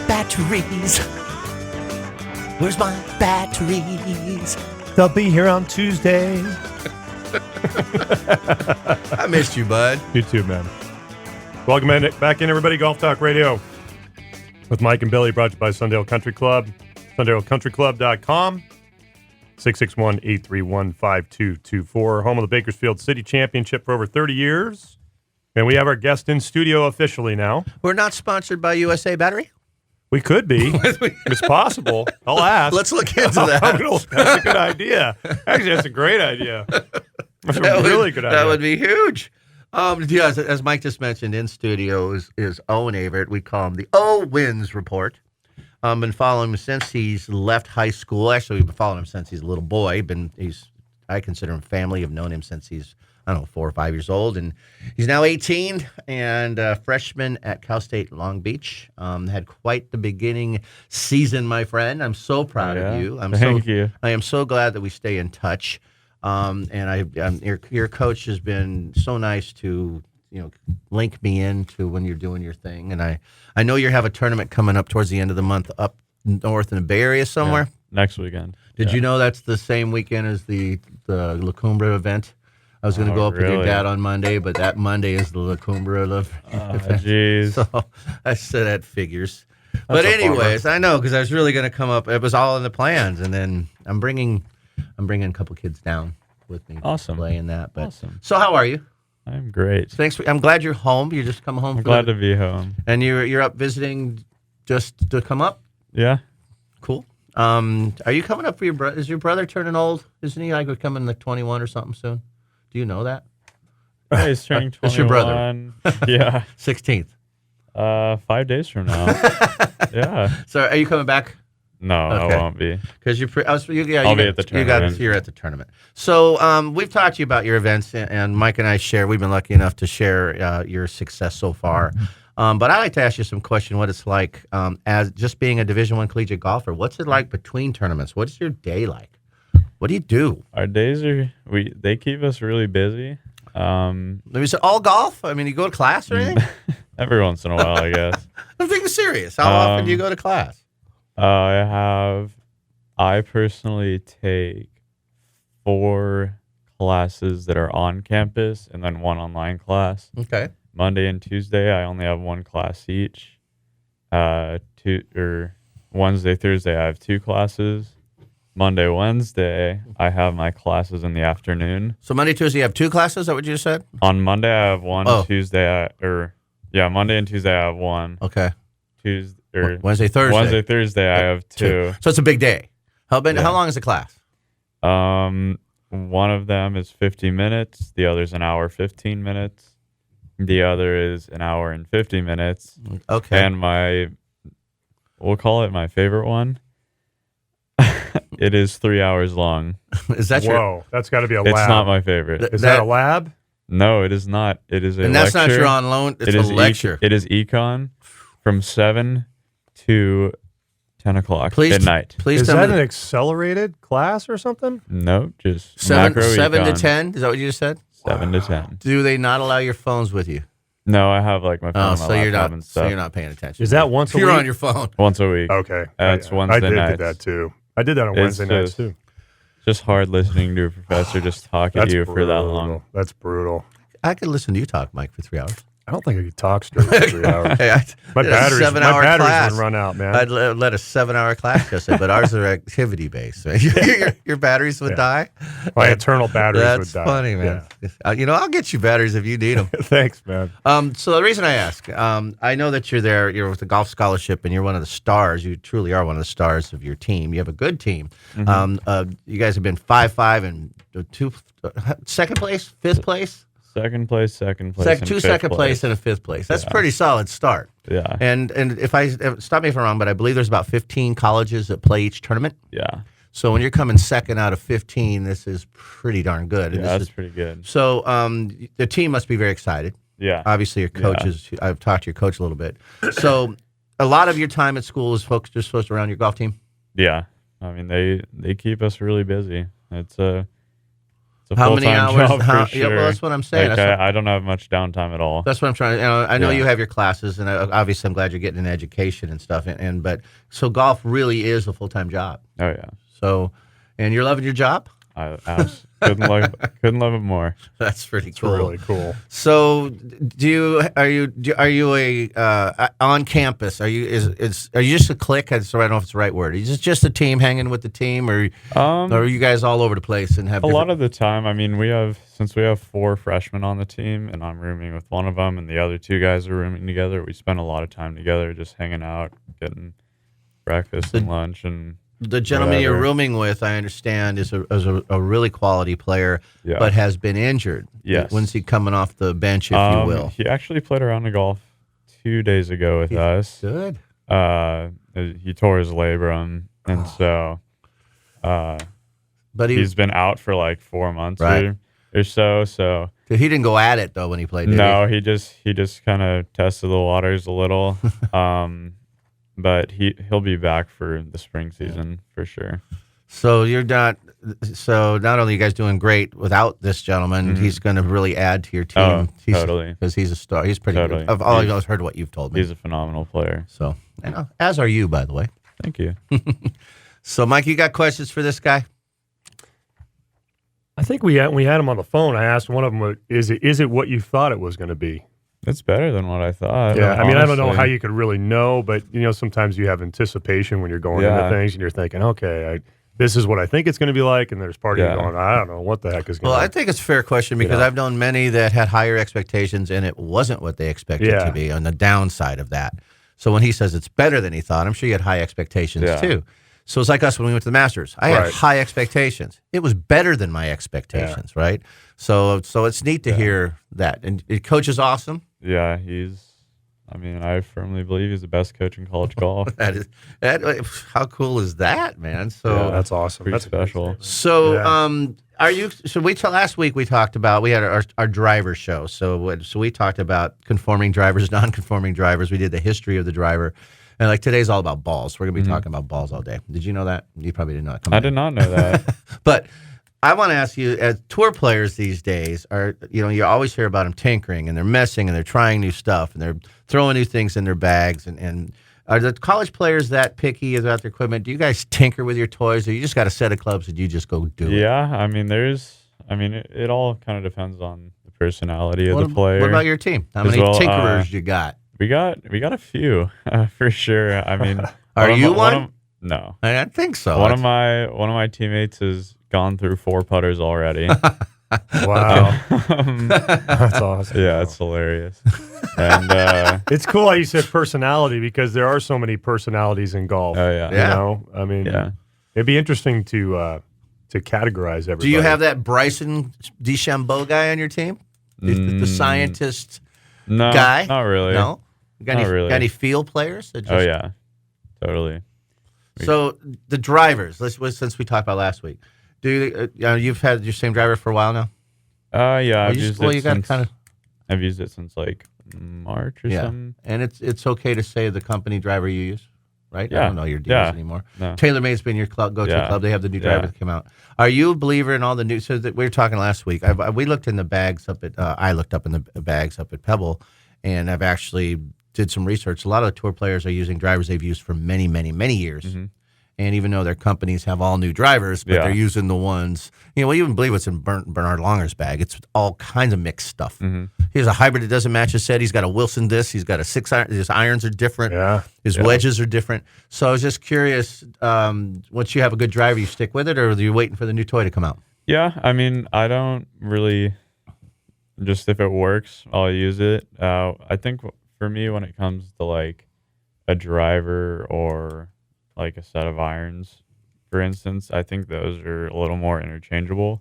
Batteries. Where's my batteries? They'll be here on Tuesday. I missed you, bud. You too, man. Welcome back in, everybody. Golf Talk Radio with Mike and Billy, brought to you by Sundale Country Club. SundaleCountryClub.com. 661-831-5224. Home of the Bakersfield City Championship for over 30 years. And we have our guest in studio officially now. We're not sponsored by USA Battery? We could be. It's possible. I'll ask. Let's look into that. That's a good idea. Actually, that's a great idea. That's a really good idea. That would be huge. As Mike just mentioned, in studio is Owen Avrit. We call him the Owens Report. Been following him since he's left high school. Actually, we've been following him since he's a little boy. I consider him family. I've known him since he's 4 or 5 years old, and he's now 18 and a freshman at Cal State Long Beach. Had quite the beginning season, my friend. I'm so proud of you. Thank you. I am so glad that we stay in touch. And your coach has been so nice to link me into when you're doing your thing. And I know you have a tournament coming up towards the end of the month up north in the Bay Area somewhere. Yeah, next weekend. Did you know that's the same weekend as the La Cumbra event? I was going to go up with your dad on Monday, but that Monday is the La Cumbra event. Jeez. So I said that figures. But anyways, I know because I was really going to come up. It was all in the plans, and then I'm bringing a couple kids down with me. Awesome. To play in that. But awesome. So how are you? I'm great. Thanks. I'm glad you're home. You just come home. I'm glad to be home. And you're up visiting just to come up? Yeah. Cool. Are you coming up for your brother? Is your brother turning old? Isn't he like coming like 21 or something soon? Do you know that? Yeah, he's turning 21. That's your brother. Yeah. 16th. 5 days from now. Yeah. So are you coming back? No, okay. I won't be. Because I'll be at the tournament. You're at the tournament. So we've talked to you about your events, and Mike and I we've been lucky enough to share your success so far. But I'd like to ask you some question, what it's like as just being a Division I collegiate golfer. What's it like between tournaments? What's your day like? What do you do? Our days they keep us really busy. Is it all golf? I mean, you go to class or anything? Every once in a while, I guess. I'm being serious. How often do you go to class? I personally take 4 classes that are on campus and then 1 online class. Okay. Monday and Tuesday, I only have 1 class each. Wednesday, Thursday, I have 2 classes. Monday, Wednesday, I have my classes in the afternoon. So Monday, Tuesday, you have 2 classes? Is that what you just said? On Monday, I have 1. Oh. Monday and Tuesday, I have 1. Okay. Wednesday, Thursday, I have 2. So it's a big day. How long is the class? One of them is 50 minutes. The other's an hour, 15 minutes. The other is an hour and 50 minutes. Okay. And we'll call it my favorite one. It is 3 hours long. Is that Whoa, that's got to be a lab. It's not my favorite. Is that a lab? No, it is not. It is a and lecture. That's not your on loan. It's a lecture. It is econ from 7 to 10 o'clock at night. Is that an accelerated class or something? No, just 7 macro econ. to 10? Is that what you just said? 7 to 10. Do they not allow your phones with you? No, I have like my phone on my laptop and stuff. So you're not paying attention. Is that once a week? You're on your phone. Once a week. Okay. That's Wednesday nights. I did that too. I did that on Wednesday nights too. Just hard listening to a professor just talk at you for that long. That's brutal. I could listen to you talk, Mike, for 3 hours. I don't think I could talk straight for 3 hours. Hey, my batteries would run out, man. I'd let a 7-hour class go, but ours are activity based. Your batteries would die. My eternal batteries would die. That's funny, man. Yeah. I'll get you batteries if you need them. Thanks, man. So the reason I ask, I know that you're there. You're with the golf scholarship, and you're one of the stars. You truly are one of the stars of your team. You have a good team. Mm-hmm. You guys have been 5-5 and 2 second place, 5th place. Second place, second place and a 5th place. That's a pretty solid start. Yeah. And stop me if I'm wrong, but I believe there's about 15 colleges that play each tournament. Yeah. So when you're coming second out of 15, this is pretty darn good. Yeah, that's pretty good. So the team must be very excited. Yeah. Obviously, your coaches. Yeah. I've talked to your coach a little bit. So a lot of your time at school is focused around your golf team. Yeah. I mean, they keep us really busy. It's a It's a How many full-time hours? job for Yeah, sure. well, that's what I'm saying. Like, I don't have much downtime at all. That's what I'm trying to. I know Yeah. you have your classes, and obviously, I'm glad you're getting an education and stuff. But so golf really is a full time job. Oh yeah. So, and you're loving your job. Couldn't love it more. That's pretty It's cool. really cool. So, are you a on campus? Are you just a clique? So I don't know if it's the right word. Is it just a team hanging with the team, or are you guys all over the place and have A lot of the time? I mean, we have 4 freshmen on the team, and I'm rooming with one of them, and the other 2 guys are rooming together. We spend a lot of time together, just hanging out, getting breakfast and lunch, and the gentleman whatever. you're rooming with, I understand, is a really quality player, Yeah. but has been injured. Yes. When's he coming off the bench, if you will? He actually played a round of golf 2 days ago with us. Good. He tore his labrum, and so But he's been out for like 4 months Right. or so. So he didn't go at it though when he played. Did no, he? he just kind of tested the waters a little. But he'll be back for the spring season for sure. So you're not. So not only are you guys doing great without this gentleman, he's going to really add to your team. Oh, totally. Because he's a star. He's pretty Totally. good. I've always heard what you've told me. He's a phenomenal player. So, as are you, by the way. Thank you. So, Mike, you got questions for this guy? I think we had him on the phone. I asked one of them, "Is it what you thought it was going to be?" It's better than what I thought. Yeah, I mean, I don't know honestly. how you could really know, but sometimes you have anticipation when you're going into Yeah. things, and you're thinking, "Okay, this is what I think it's going to be like," and there's part of Yeah. you going, "I don't know what the heck is going." Well, to I think it's a fair question because Yeah. I've known many that had higher expectations and it wasn't what they expected Yeah. to be on the downside of that. So when he says it's better than he thought, I'm sure you had high expectations Yeah. too. So it's like us when we went to the Masters. I had Right. high expectations. It was better than my expectations, right? So it's neat to hear that. And your coach is awesome. Yeah, I firmly believe he's the best coach in college golf. How cool is that, man? So Yeah, that's awesome. Pretty That's a great special. statement. So, Yeah. are you? So last week we talked about we had our driver show. So we talked about conforming drivers, non-conforming drivers. We did the history of the driver, and like today's all about balls. We're gonna be talking about balls all day. Did you know that? You probably did not. I did not know that. But I want to ask you, as tour players these days are, you always hear about them tinkering and they're messing and they're trying new stuff and they're throwing new things in their bags. And are the college players that picky about their equipment? Do you guys tinker with your toys, or you just got a set of clubs and you just go do it? Yeah, it all kind of depends on the personality of the player. What about your team? How As many well, tinkerers you got? We got a few for sure. I mean, Are you one? No. I think so. One of my teammates has gone through 4 putters already. Wow, that's awesome. Yeah, it's hilarious. And It's cool how you said personality because there are so many personalities in golf. oh yeah. Yeah. I mean, Yeah. it'd be interesting to categorize everybody. Do you have that Bryson DeChambeau guy on your team? The scientist No, guy? not really. No? Got Not really. any field players? That Oh just- yeah, totally. So the drivers, since we talked about last week, you've had your same driver for a while now? Yeah, I've used it you got since, kind of I've used it since like March or something. and it's okay to say the company driver you use, right? I Yeah. don't know your deals Yeah. anymore. No. TaylorMade's been your go-to Yeah. club. They have the new driver Yeah. that came out. Are you a believer in all the new? So that we were talking last week. We looked in the bags up at. I looked up in the bags up at Pebble, and I've actually did some research. A lot of the tour players are using drivers they've used for many, many, many years. Mm-hmm. And even though their companies have all new drivers, but Yeah. they're using the ones, we even believe what's in Bernard Longer's bag. It's all kinds of mixed stuff. Mm-hmm. He has a hybrid that doesn't match his set. He's got a Wilson disc. He's got a 6 iron. His irons are different. Yeah. His wedges are different. So I was just curious, once you have a good driver, you stick with it, or are you waiting for the new toy to come out? Yeah, I don't really. Just if it works, I'll use it. I think for me, when it comes to like a driver or like a set of irons, for instance, I think those are a little more interchangeable.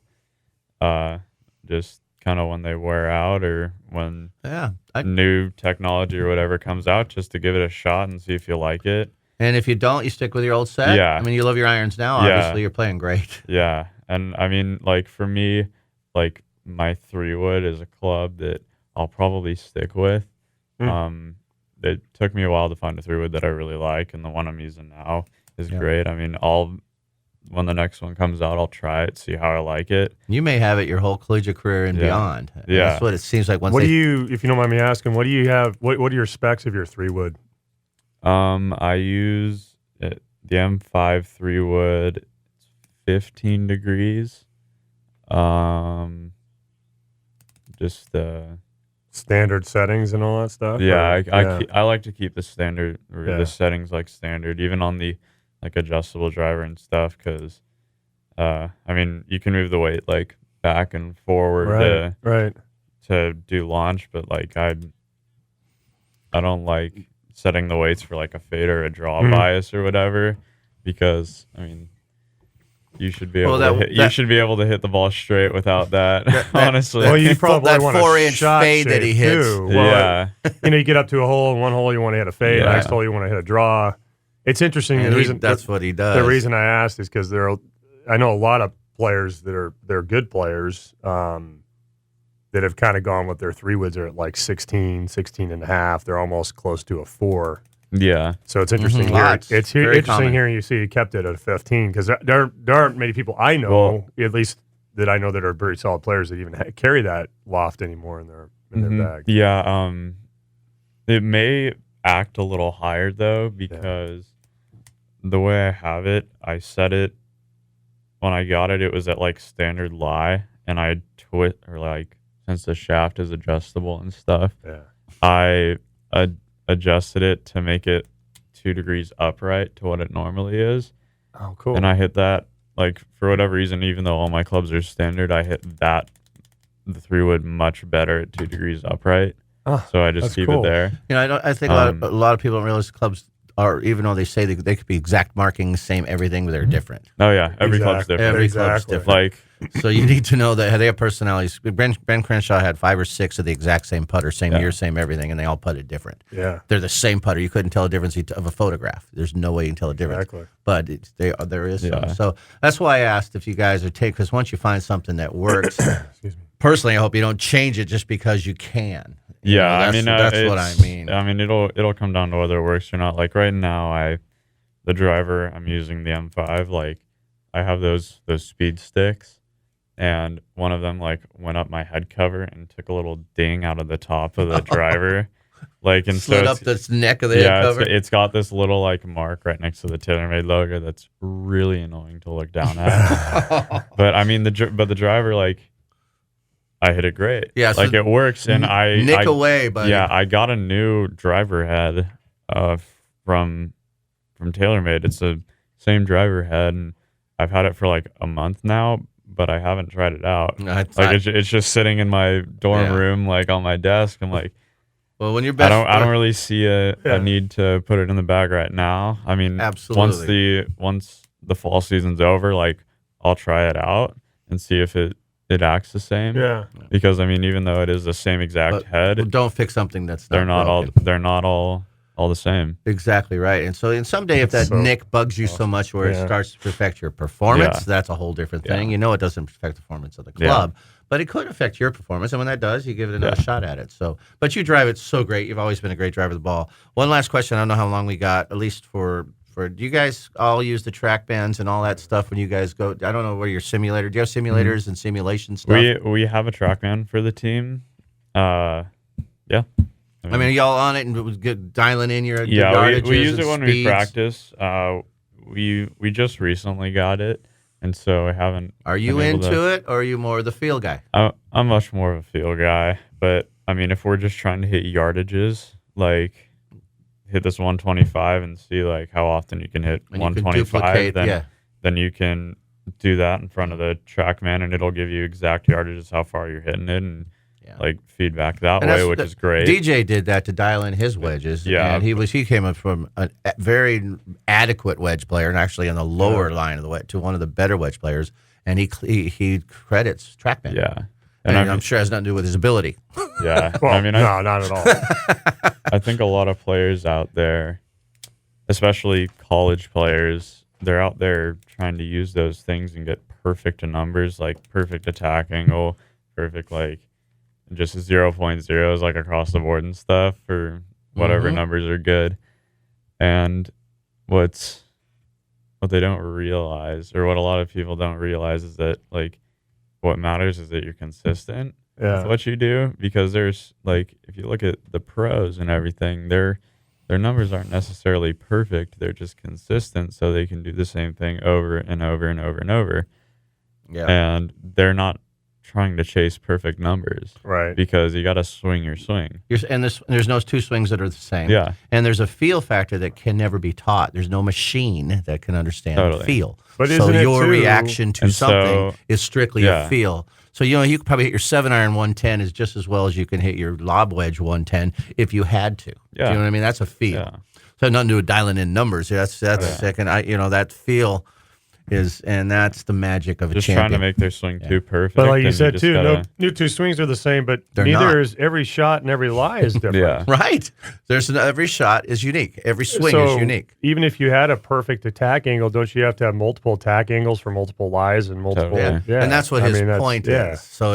Just kind of when they wear out or when Yeah. new technology or whatever comes out, just to give it a shot and see if you like it. And if you don't, you stick with your old set? Yeah. I mean, you love your irons now. Yeah. Obviously, you're playing great. Yeah, and I mean, like for me, like my 3-wood is a club that I'll probably stick with. It took me a while to find a 3-wood that I really like, and the one I'm using now is great. I mean, when the next one comes out, I'll try it, see how I like it. You may have it your whole collegiate career and beyond. And Yeah. that's what it seems like. What do you, if you don't mind me asking, what do you have? What are your specs of your 3-wood? I use the M5 3-wood. It's 15 degrees. Just Standard settings and all that stuff? Yeah, I like to keep the standard or the settings like standard, even on the like adjustable driver and stuff, because I mean you can move the weight like back and forward to do launch, but like I don't like setting the weights for like a fade or a draw bias or whatever, because I mean you should be able you should be able to hit the ball straight without that. Honestly, well, you probably that want 4-inch fade that he hits. Too. Well, you get up to a hole. In one hole you want to hit a fade. Next hole you want to hit a draw. It's interesting. And that's what he does. The reason I asked is because I know a lot of players they're good players that have kind of gone with their 3-woods are at like 16 and a half. They're almost close to a 4. Yeah. So it's interesting. It's interesting hearing you see you kept it at a 15, because there aren't many people I know, at least that I know, that are very solid players that even carry that loft anymore in their bag. Yeah. It may act a little higher though, because the way I have it, I set it when I got it. It was at like standard lie, and I since the shaft is adjustable and stuff. Yeah. I adjusted it to make it 2 degrees upright to what it normally is. Oh, cool. And I hit that, like, for whatever reason, even though all my clubs are standard, I hit the 3-wood much better at 2 degrees upright. So I just keep it there. You know, I think a lot of people don't realize clubs are, even though they say they could be exact markings, same everything, but they're different. Oh yeah, every club's different. Every club's different. Like, so you need to know that they have personalities. Ben Crenshaw had 5 or 6 of the exact same putter, same year, same everything, and they all putted different. Yeah, they're the same putter. You couldn't tell a difference of a photograph. There's no way you can tell a difference. Exactly. But there is some. So that's why I asked if you guys are because once you find something that works, personally, I hope you don't change it just because you can. I mean, that's what I mean. I mean, it'll come down to whether it works or not. Like right now, the driver I'm using, the M5, like I have those speed sticks, and one of them like went up my head cover and took a little ding out of the top of the driver, like, and slid so up the neck of the head cover. It's got this little like mark right next to the TaylorMade logo that's really annoying to look down at. But I mean, the driver, like, I hit it great. Yeah, like it works, and I away, buddy. Yeah, I got a new driver head from TaylorMade. It's the same driver head, and I've had it for like a month now, but I haven't tried it out. It's just sitting in my dorm room, like on my desk. I'm like, well, when you're best, I don't really see a need to put it in the bag right now. I mean, absolutely. Once the fall season's over, like I'll try it out and see if it acts the same. Yeah. Because I mean, even though it is the same exact head, don't fix something that's they're not all the same. Exactly right. And so, someday, if that nick bugs you so much where it starts to affect your performance, that's a whole different thing. You know, it doesn't affect the performance of the club, but it could affect your performance. And when that does, you give it another shot at it. So, but you drive it so great. You've always been a great driver of the ball. One last question. I don't know how long we got, at least for do you guys all use the track bands and all that stuff when you guys go? I don't know where your simulator. Do you have simulators and simulation stuff? We have a track band for the team. Yeah. I mean, are y'all on it and it was good dialing in your yardages we use it when speeds? we practice. We just recently got it, and so I haven't. Are you into it, or are you more the feel guy? I'm much more of a feel guy, but I mean, if we're just trying to hit yardages, like hit this 125 and see like how often you can hit 125, then you can do that in front of the TrackMan, and it'll give you exact yardages, how far you're hitting it, and like feedback that way, which is great. DJ did that to dial in his wedges. And he came up from a very adequate wedge player, and actually on the lower line of the wedge to one of the better wedge players, and he credits TrackMan. Yeah. And I'm sure it has nothing to do with his ability. Yeah. Well, I mean, no, not at all. I think a lot of players out there, especially college players, they're out there trying to use those things and get perfect numbers, like perfect attack angle, perfect like just 0.0s like across the board and stuff for whatever numbers are good. And what's what they don't realize, or what a lot of people don't realize, is that like what matters is that you're consistent with what you do, because there's like, if you look at the pros and everything, their numbers aren't necessarily perfect. They're just consistent, so they can do the same thing over and over and over and over. Yeah. And they're not trying to chase perfect numbers, Right. because you got to swing your swing. And there's no two swings that are the same. Yeah. And there's a feel factor that can never be taught. There's no machine that can understand Totally. the feel. But so isn't it your too- reaction to And something so- is strictly yeah. a feel. So, you could probably hit your 7-iron 110 is just as well as you can hit your lob wedge 110 if you had to. Yeah. Do you know what I mean? That's a feel. Yeah. So nothing to do with dialing in numbers. That's second. That feel is, and that's the magic of a Just champion. trying to make their swing too perfect. But like you and said just too, gotta- no two swings are the same, but They're neither not. is every shot and every lie is different. Yeah. Right. Every shot is unique. Every swing So is unique. even if you had a perfect attack angle, don't you have to have multiple attack angles for multiple lies and multiple? Totally. Yeah. And that's what his that's- point yeah. is. So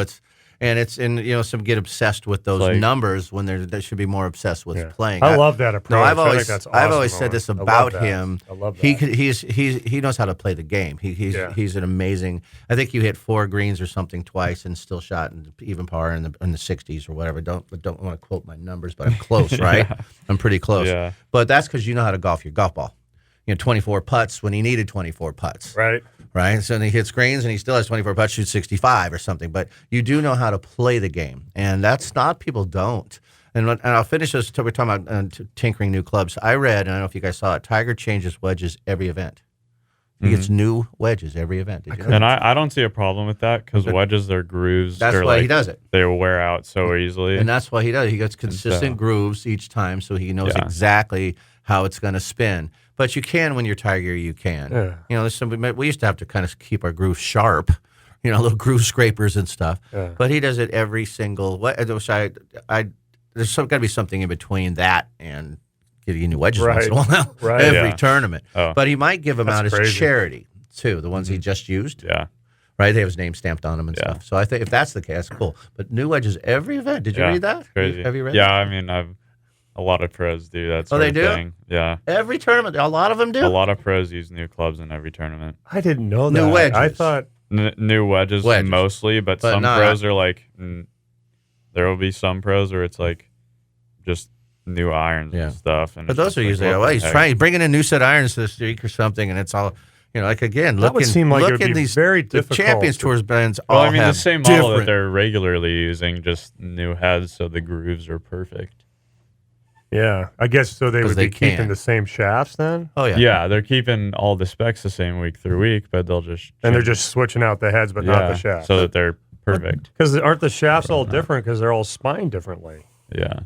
some get obsessed with those like- numbers when they should be more obsessed with Yeah. playing. I love that approach. No, I've I think always that's I've awesome, always said Owen. this I love about that. him. I love He that. he knows how to play the game. He's an amazing. I think you hit 4 greens or something twice and still shot in even par in the 60s or whatever. Don't want to quote my numbers, but I'm close, right? I'm pretty close. Yeah. But that's because you know how to golf your golf ball. 24 putts when he needed 24 putts. Right. Right. So then he hits greens and he still has 24 putts, shoots 65 or something. But you do know how to play the game. And that's not, people don't. And I'll finish this. We're talking about tinkering new clubs. I read, and I don't know if you guys saw it, Tiger changes wedges every event. He gets new wedges every event. Did you know And that? I don't see a problem with that, because wedges, their grooves, That's they're why like, he does it. they wear out so easily. And that's why he does it. He gets consistent so- grooves each time, so he knows Yeah. exactly how it's going to spin. But you can, when you're Tiger, you can. Yeah. There's we used to have to kind of keep our grooves sharp, little groove scrapers and stuff. Yeah. But he does it every single way. There's got to be something in between that and give you new wedges once in a while. Right. Every Yeah. tournament. Oh. But he might give them That's out as crazy. charity too. The ones he just used, yeah. right? They have his name stamped on them and Yeah. stuff. So I think if that's the case, cool. But new wedges every event. Did you Yeah. read that? It's crazy. Have you read Yeah, that? I mean, a lot of pros do that Oh, sort they of do? thing. Yeah. Every tournament. A lot of them do. A lot of pros use new clubs in every tournament. I didn't know that. New wedges. I thought New wedges, Wedges. mostly, but some not- pros are like, there will be some pros where it's like just new irons Yeah. and stuff. And But it's those just are like, usually, what well, the he's heck? bringing a new set of irons this week or something, and it's all, like again, that would seem like it look would in be these very the difficult. Champions to- Tours bands. Well, all I mean, the have same model that different- they're regularly using, just new heads, so the grooves are perfect. Yeah, I guess so. They 'Cause would they be keeping can. the same shafts then, Oh yeah, Yeah, they're keeping all the specs the same week through week, but they'll just and they're change- just switching out the heads, but not the shafts. so that they're perfect. Because aren't the shafts all different? Because they're all spined differently. Yeah.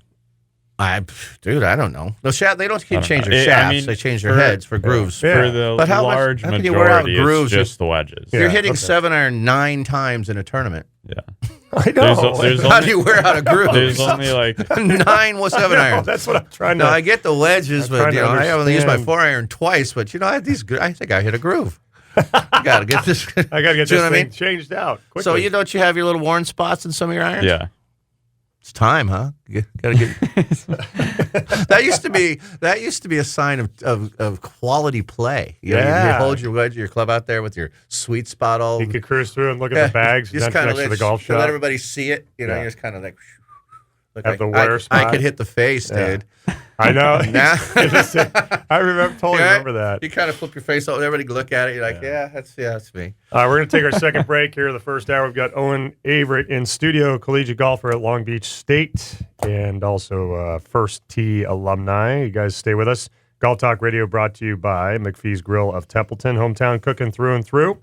Dude, I don't know. No shaft. They don't keep I don't changing know. shafts. I mean, they change their for- heads for grooves. Yeah. For the But how much- large how can you wear out majority, grooves it's just the wedges. Yeah. You're hitting okay. 7-iron 9 times in a tournament. Yeah. I know. There's How only- do you wear out a groove? There's only like 9 with 7 No, irons. that's what I'm trying to. No, I get the wedges, I'm but trying to I only use my understand. 4-iron twice. But I have these. I think I hit a groove. I gotta get this. I got to get Do you this know what I thing mean? changed out quickly. So don't you have your little worn spots in some of your irons? yeah. It's time, huh? Gotta get. That used to be a sign of quality play. You Yeah. hold your wedge, your club out there with your sweet spot all. you could cruise through and look at the bags just next kind of to the golf shop. let everybody see it. Yeah. You're just kind of like. Look Have like the wear I spot. could hit the face, Yeah. dude. I know. Now- I totally Right? remember that. You kind of flip your face over. Everybody look at it. You're like, that's me. We're going to take our second break here. The first hour, we've got Owen Avrit in studio, collegiate golfer at Long Beach State, and also First Tee alumni. You guys stay with us. Golf Talk Radio brought to you by McPhee's Grill of Templeton, hometown cooking through and through.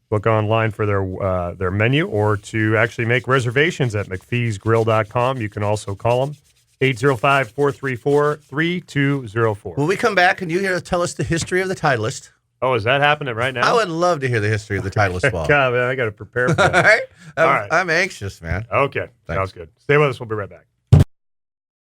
Book online for their menu or to actually make reservations at mcpheesgrill.com. You can also call them 805-434-3204. When we come back, can you tell us the history of the Titleist? Oh, is that happening right now? I would love to hear the history of the Titleist ball. God, man, I got to prepare for All that. right? All right. I'm anxious, man. Okay, sounds good. Stay with us. We'll be right back.